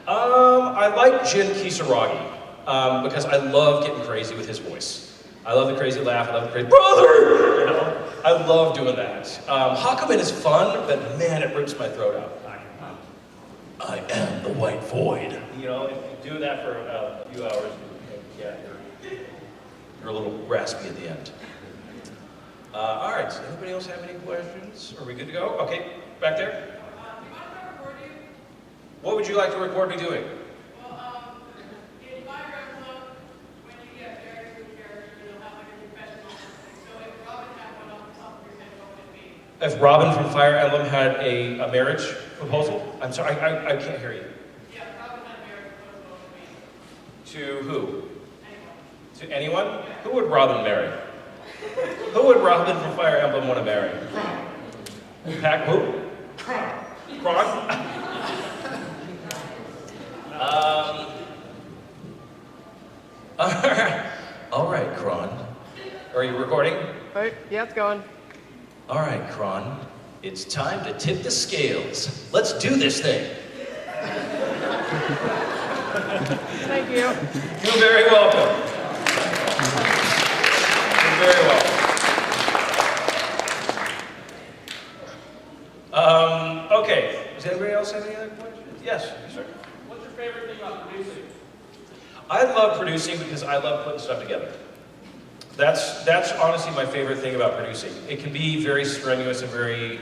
I like Jin Kisaragi because I love getting crazy with his voice. I love the crazy laugh. I love the crazy brother. You know, I love doing that. Hakumen is fun, but man, it rips my throat out. I am the white void. You know, if you do that for a few hours, yeah, you're a little raspy at the end. All right, does anybody else have any questions? Are we good to go? Okay, back there. What would you like to record me doing?
In Fire Emblem, when you get married with a character, you'll have like a confession or something. So if Robin had one off the top of your head, what would it be?
If Robin from Fire Emblem had a marriage proposal? I'm sorry, I can't hear you.
Yeah, Robin had a marriage proposal, what would it be?
To who?
Anyone.
To anyone? Who would Robin marry? Who would Robin from Fire Emblem want to marry? Pack who? Kron? All right, Kron. Are you recording?
Right, yeah, it's going.
All right, Kron. It's time to tip the scales. Let's do this thing.
Thank you.
You're very welcome. You're very welcome. Okay. Does anybody else have any other questions? Yes, sir.
What's your favorite thing about producing?
I love producing because I love putting stuff together. That's honestly my favorite thing about producing. It can be very strenuous and very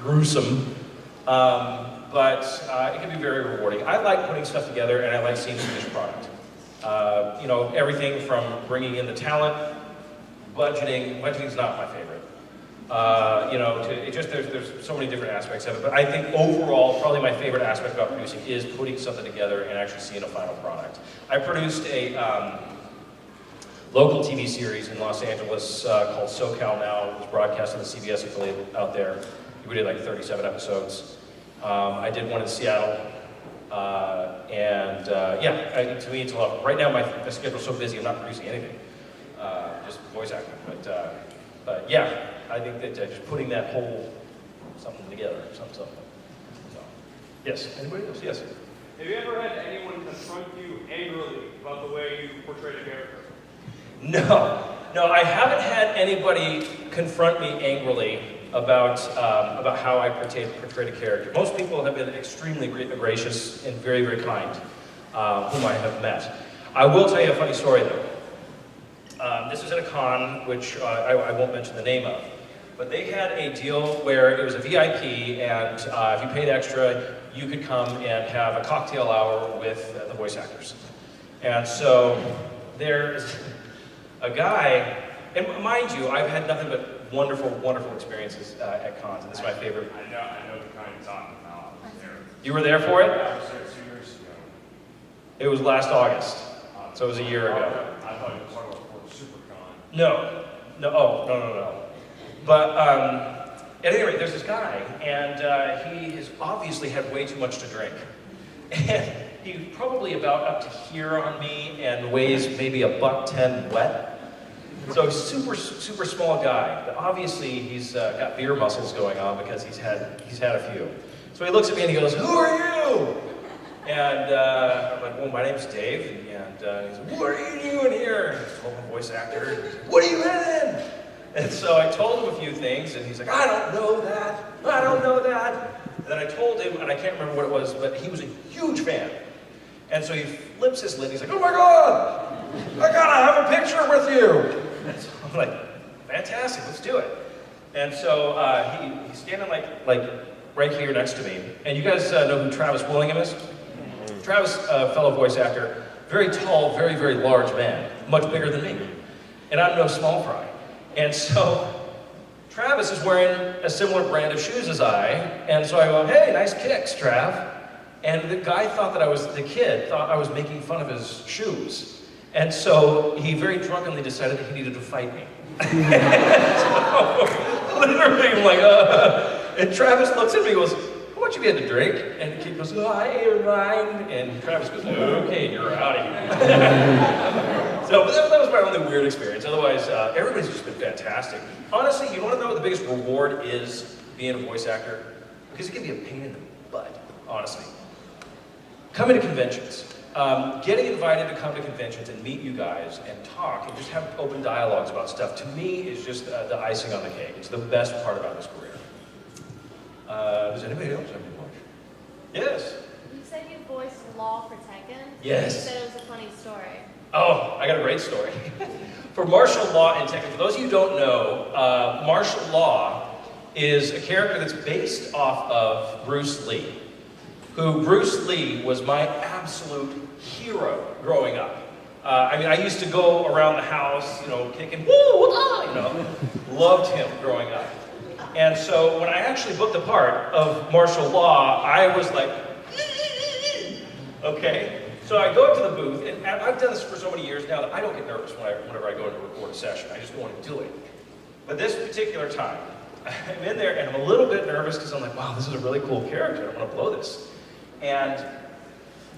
gruesome, but it can be very rewarding. I like putting stuff together, and I like seeing the finished product. You know, everything from bringing in the talent, budgeting. Budgeting's not my favorite. You know, there's so many different aspects of it, but I think overall, probably my favorite aspect about producing is putting something together and actually seeing a final product. I produced a local TV series in Los Angeles called SoCal Now. It was broadcast on the CBS affiliate out there. We did like 37 episodes. I did one in Seattle, yeah, to me it's a lot. Right now my schedule's so busy, I'm not producing anything, just voice acting. But yeah, I think that just putting that whole something together, something. So, yes. Anybody else? Yes.
Have you ever had anyone confront you angrily about the way you portrayed a character?
No, I haven't had anybody confront me angrily about how I portrayed a character. Most people have been extremely gracious and very, very kind, whom I have met. I will tell you a funny story though. This was at a con, which I won't mention the name of, but they had a deal where it was a VIP, and if you paid extra, you could come and have a cocktail hour with the voice actors. And so there's a guy, and mind you, I've had nothing but wonderful, wonderful experiences at cons, and this is my favorite.
I know the kind you're talking about. I was there.
You were there for it?
I was there 2 years ago.
It was last August, so it was a year ago.
I thought you were talking about SuperCon.
No. But at any rate, there's this guy, and he has obviously had way too much to drink. And he's probably about up to here on me and weighs maybe $110 wet. So he's super small guy, but obviously he's got beer muscles going on because he's had a few. So he looks at me and he goes, "Who are you?" And I'm like, "Well, my name's Dave." And he's like, "What are you doing here?" And I told him, voice actor. And he's like, "What are you in?" And so I told him a few things, and he's like, "I don't know that. I don't know that." And then I told him, and I can't remember what it was, but he was a huge fan. And so he flips his lid, and he's like, "Oh my God, I gotta have a picture with you." And so I'm like, "Fantastic, let's do it." And so he's standing like right here next to me. And you guys know who Travis Willingham is? Travis, a fellow voice actor, very tall, very, very large man, much bigger than me. And I'm no small fry. And so Travis is wearing a similar brand of shoes as I, and so I go, "Hey, nice kicks, Trav." And the guy thought that the kid thought I was making fun of his shoes. And so he very drunkenly decided that he needed to fight me. So, literally, I'm like, and Travis looks at me and goes, "How much have you had to drink?" And the kid goes, "Oh, I ate 9." And Travis goes, "Okay, you're out of here." So that was my only weird experience. Otherwise, everybody's just been fantastic. Honestly, you want to know what the biggest reward is being a voice actor? Because it can be a pain in the butt, honestly. Coming to conventions. Getting invited to come to conventions and meet you guys and talk and just have open dialogues about stuff, to me, is just the icing on the cake. It's the best part about this career. Does anybody else have any questions? Yes?
You said you voiced Law for Tekken?
Yes.
You said it was a funny story.
Oh, I got a great story. For martial law in Tekken, for those of you who don't know, martial law is a character that's based off of Bruce Lee, who Bruce Lee was my absolute hero growing up. I mean, I used to go around the house, kicking, woo, loved him growing up. And so when I actually booked the part of martial law, I was like, okay. So I go up to the booth, and I've done this for so many years now that I don't get nervous whenever I go into a record session. I just don't want to do it. But this particular time, I'm in there, and I'm a little bit nervous because I'm like, wow, this is a really cool character. I want to blow this. And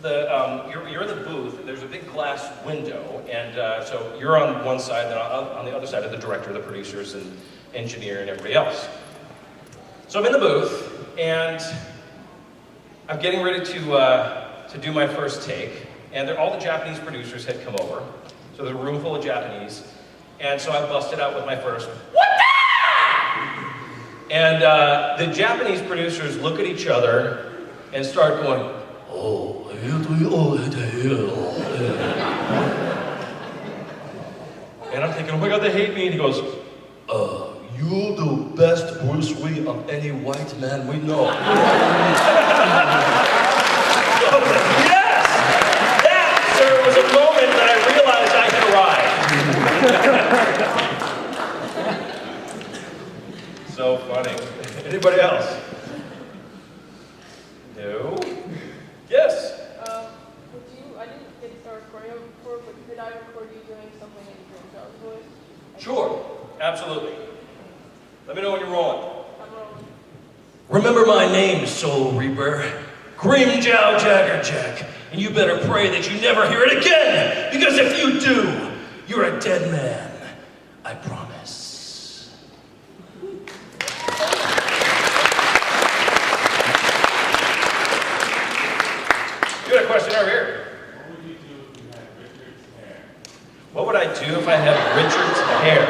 you're in the booth, there's a big glass window, and so you're on one side, and then on the other side of the director, the producers, and engineer, and everybody else. So I'm in the booth, and I'm getting ready to do my first take, and all the Japanese producers had come over, so there's a room full of Japanese, and so I busted out with my first, "What the?" And the Japanese producers look at each other and start going, "Oh, and I'm thinking, oh my God, they hate me. And he goes, "You're the best Bruce Lee of any white man we know." Yes! That, sir, was a moment that I realized I had arrived. So funny. Anybody else? No? Yes?
I didn't get to start recording before, but could I record you doing something in Grimmjow's voice?
Sure, absolutely. Let me know when you're rolling.
I'm rolling.
Remember my name, Soul Reaper. Grimmjow Jaggerjack. And you better pray that you never hear it again, because if you do, you're a dead man. I promise. You got a question over here. What would I do if I had Richard's hair?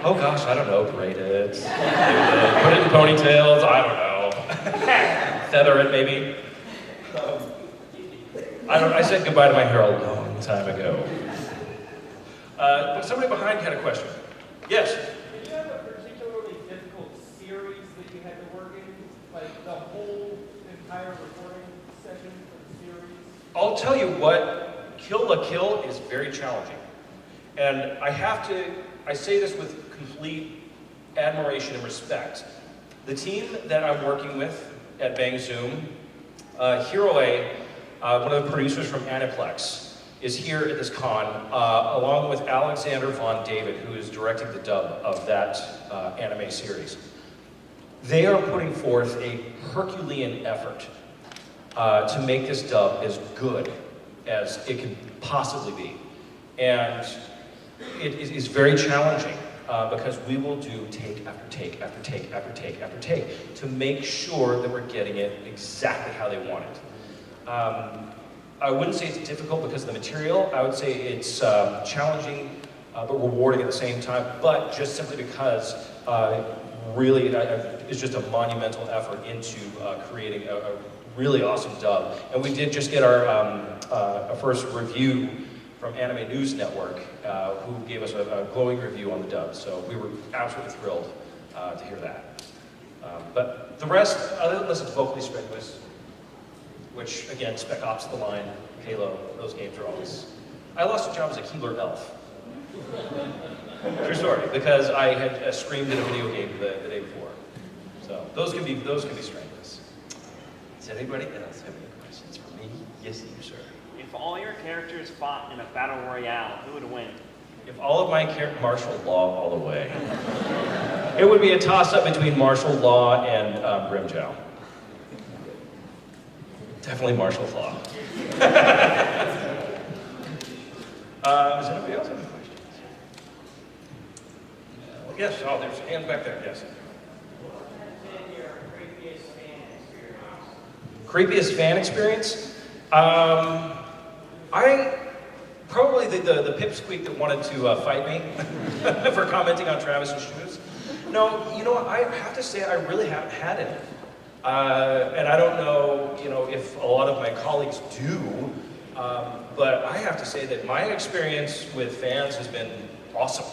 Oh gosh, I don't know, braid it. Put it in ponytails, I don't know. Feather it maybe. I said goodbye to my hair a long time ago. But somebody behind had a question. Yes?
Did you have a particularly difficult series that you had to work in? Like the whole entire recording session for the series?
I'll tell you what, Kill la Kill is very challenging. And I say this with complete admiration and respect. The team that I'm working with at Bang Zoom, Hiroe, one of the producers from Aniplex, is here at this con, along with Alexander Von David, who is directing the dub of that anime series. They are putting forth a Herculean effort to make this dub as good as it can possibly be. And it is very challenging because we will do take after take after take after take after take to make sure that we're getting it exactly how they want it. I wouldn't say it's difficult because of the material. I would say it's challenging but rewarding at the same time, but just simply because really it's just a monumental effort into creating a really awesome dub. And we did just get our first review from Anime News Network, who gave us a glowing review on the dub. So we were absolutely thrilled to hear that. But the rest, unless it's vocally strenuous, which again, Spec Ops: The Line, Halo, those games are always... I lost a job as a healer elf. True story, because I had screamed in a video game the day before. So those can be strenuous. Does anybody else have any questions for me? Yes, you, sir.
If all your characters fought in a battle royale, who would win?
If all of my characters, martial law all the way. It would be a toss-up between martial law and Grimmjow. Definitely martial law. Does anybody else have any questions? Yes, oh, there's a hand back there, yes.
What has been your creepiest fan experience?
Creepiest fan experience? Probably the pipsqueak that wanted to fight me for commenting on Travis's shoes. No, you know what, I have to say I really haven't had any. And I don't know, if a lot of my colleagues do, but I have to say that my experience with fans has been awesome.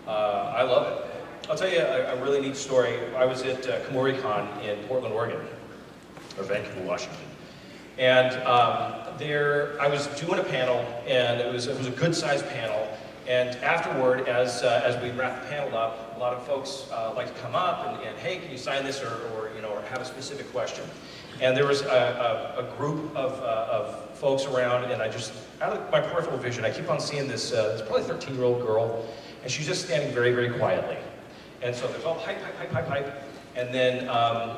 I love it. I'll tell you a really neat story. I was at KomoriCon in Portland, Oregon, or Vancouver, Washington. And I was doing a panel, and it was a good-sized panel. And afterward, as we wrapped the panel up, a lot of folks like to come up and hey, can you sign this or have a specific question. And there was a group of folks around, and I just, out of my peripheral vision, I keep on seeing this probably 13-year-old girl, and she's just standing very, very quietly. And so there's all hype, hype, hype, hype, hype. And then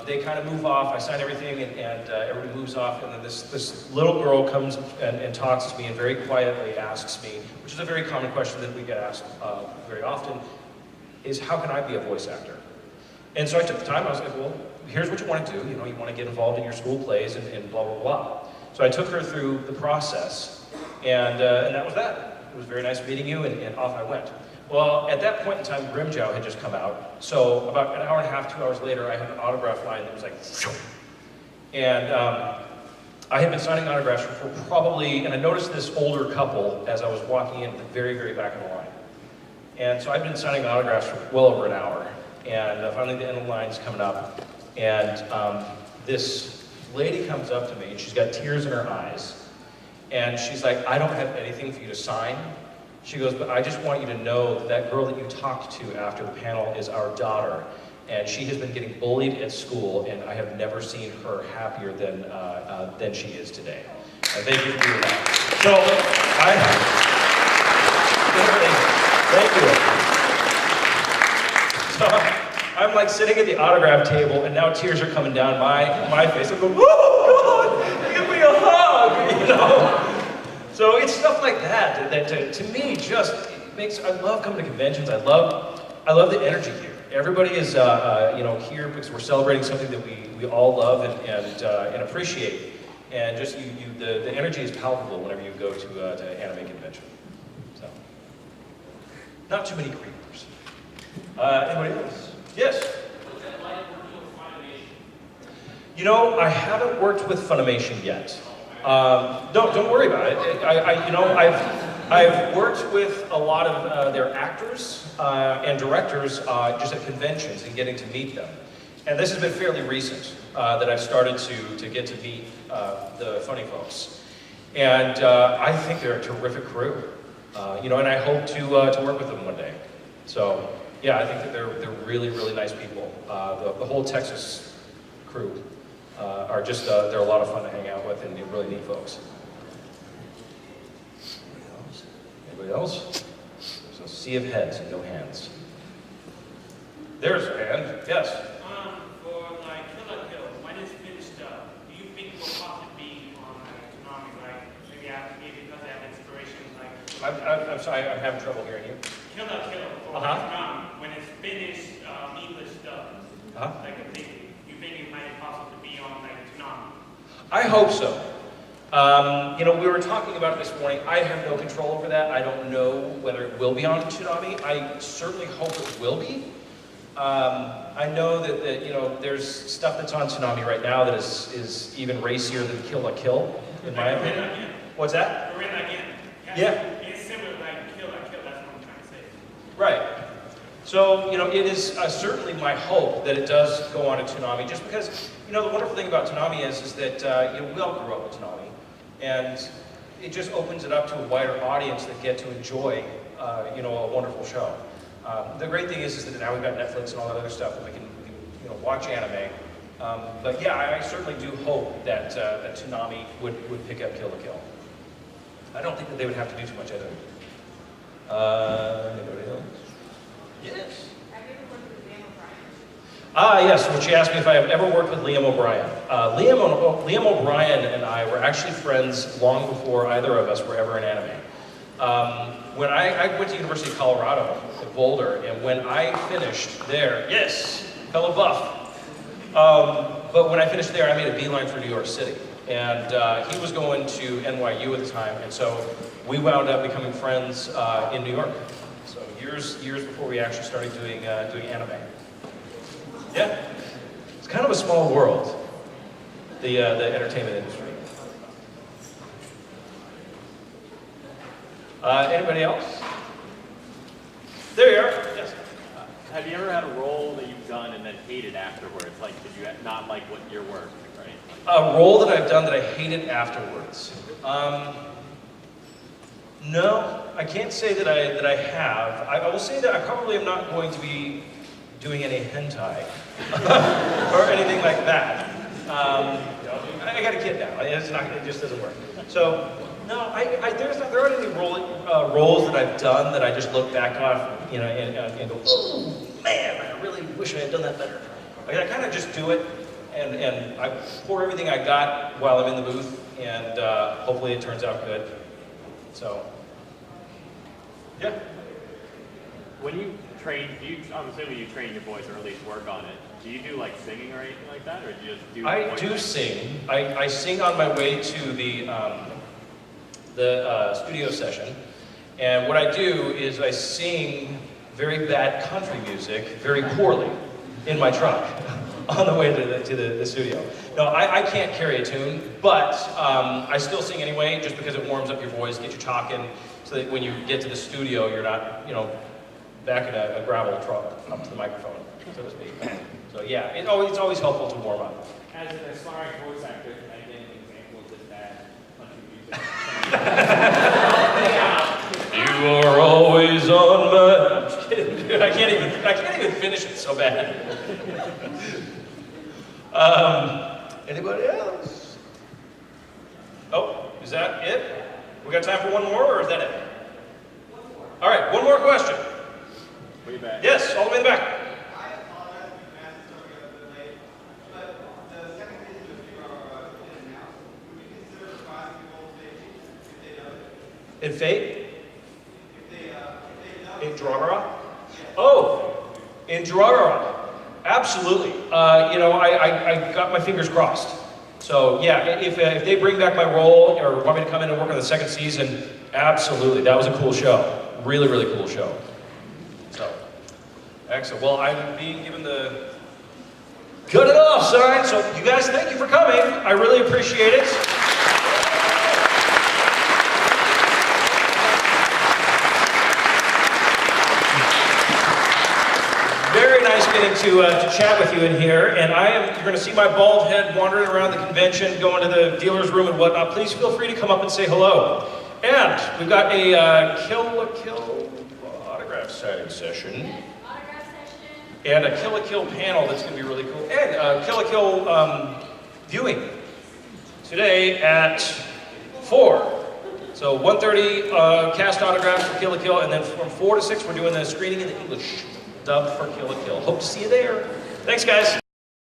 they kind of move off. I sign everything, and everybody moves off. And then this little girl comes and talks to me and very quietly asks me, which is a very common question that we get asked very often, is how can I be a voice actor? And so I took the time. I was like, well, here's what you want to do. You want to get involved in your school plays and blah, blah, blah. So I took her through the process, and that was that. It was very nice meeting you, and off I went. Well, at that point in time, Grimmjow had just come out. So about an hour and a half, 2 hours later, I had an autograph line that was like, phew. And I had been signing autographs for probably, and I noticed this older couple as I was walking in at the very, very back of the line. And so I'd been signing autographs for well over an hour. And finally the end of the line's coming up. And this lady comes up to me, and she's got tears in her eyes. And she's like, I don't have anything for you to sign. She goes, but I just want you to know that girl that you talked to after the panel is our daughter, and she has been getting bullied at school, and I have never seen her happier than she is today. And thank you for doing that. So, thank you. So, I'm like sitting at the autograph table, and now tears are coming down my face. I'm going, oh God, give me a hug, So it's stuff like that to me just makes, I love coming to conventions. I love the energy here. Everybody is here because we're celebrating something that we all love and appreciate. And just the energy is palpable whenever you go to an anime convention. So not too many creepers. Anybody else? Yes? You know, I haven't worked with Funimation yet. Don't worry about it. I've worked with a lot of their actors and directors just at conventions and getting to meet them. And this has been fairly recent that I've started to get to meet the funny folks. And I think they're a terrific crew. And I hope to work with them one day. So yeah, I think that they're really, really nice people. The whole Texas crew are just, they're a lot of fun to hang out with and they're really neat folks. Anybody else? There's a sea of heads and no hands. There's a hand, yes.
For like Kill la Kill, when it's finished up, do you think we'll possibly be on like Konami, like maybe because they have inspiration, like
I'm sorry, I'm having trouble hearing you.
Kill la Kill for Konami, when it's finished English stuff, like completely, you think it might possibly be on like Konami?
I hope so. We were talking about it this morning. I have no control over that. I don't know whether it will be on Toonami. I certainly hope it will be. I know that there's stuff that's on Toonami right now that is even racier than Kill la Kill, in my opinion. What's that? Yeah.
It's similar like Kill la Kill, that's what I'm trying to say.
Right. So, it is certainly my hope that it does go on to Toonami, just because, the wonderful thing about Toonami is that, we all grew up with Toonami, and it just opens it up to a wider audience that get to enjoy, a wonderful show. The great thing is that now we've got Netflix and all that other stuff, and we can watch anime. But yeah, I certainly do hope that Toonami would pick up Kill la Kill. I don't think that they would have to do too much editing. Anybody else? Yes. Yes, when she asked me if I have ever worked with Liam O'Brien. Liam O'Brien and I were actually friends long before either of us were ever in anime. When I went to University of Colorado at Boulder, and when I finished there, yes, hella buff. But when I finished there, I made a beeline for New York City. And he was going to NYU at the time, and so we wound up becoming friends in New York. So years before we actually started doing anime. Yeah, it's kind of a small world, the entertainment industry. Anybody else? There you are. Yes.
Have you ever had a role that you've done and then hated afterwards? Like, did you not like your work, right?
A role that I've done that I hated afterwards. No, I can't say that I have. I will say that I probably am not going to be doing any hentai or anything like that. I got a kid now. It just doesn't work. So no, there aren't any roles that I've done that I just look back on, and go, oh man, I really wish I had done that better. Like, I kind of just do it, and I pour everything I got while I'm in the booth, and hopefully it turns out good. So, yeah.
When you train, I'm assuming you train your voice or at least work on it. Do you do like singing or anything like that, or do you just do?
I do sing. I sing on my way to the studio session, and what I do is I sing very bad country music very poorly in my truck on the way to the studio. No, I can't carry a tune, but I still sing anyway, just because it warms up your voice, gets you talking, so that when you get to the studio, you're not, back in a gravel truck up to the microphone, so to speak. So yeah, it's always helpful to warm up.
As an aspiring voice actor, can I get an example of this bad country music?
You are always on my... I'm just kidding, dude. I can't even finish it so bad. Anybody else? Oh, is that it? We got time for one more, or is that it? All right, one more question.
Way back.
Yes, all the way in the back. In Fate? In Durarara? Oh, in Durarara. Absolutely. I got my fingers crossed. So yeah, if they bring back my role or want me to come in and work on the second season, absolutely. That was a cool show. Really, really cool show. So, excellent. Excellent. Well, I'm being given the cut it off sign, so you guys, thank you for coming. I really appreciate it. Very nice getting to chat with you in here, and you're going to see my bald head wandering around the convention, going to the dealer's room and whatnot. Please feel free to come up and say hello. And we've got a Kill la Kill autograph signing session. And a Kill la Kill panel that's going to be really cool. And a Kill la Kill viewing today at 4. So 1:30 cast autographs for Kill la Kill, and then from 4 to 6 we're doing the screening in English dub for Kill la Kill. Hope to see you there. Thanks, guys.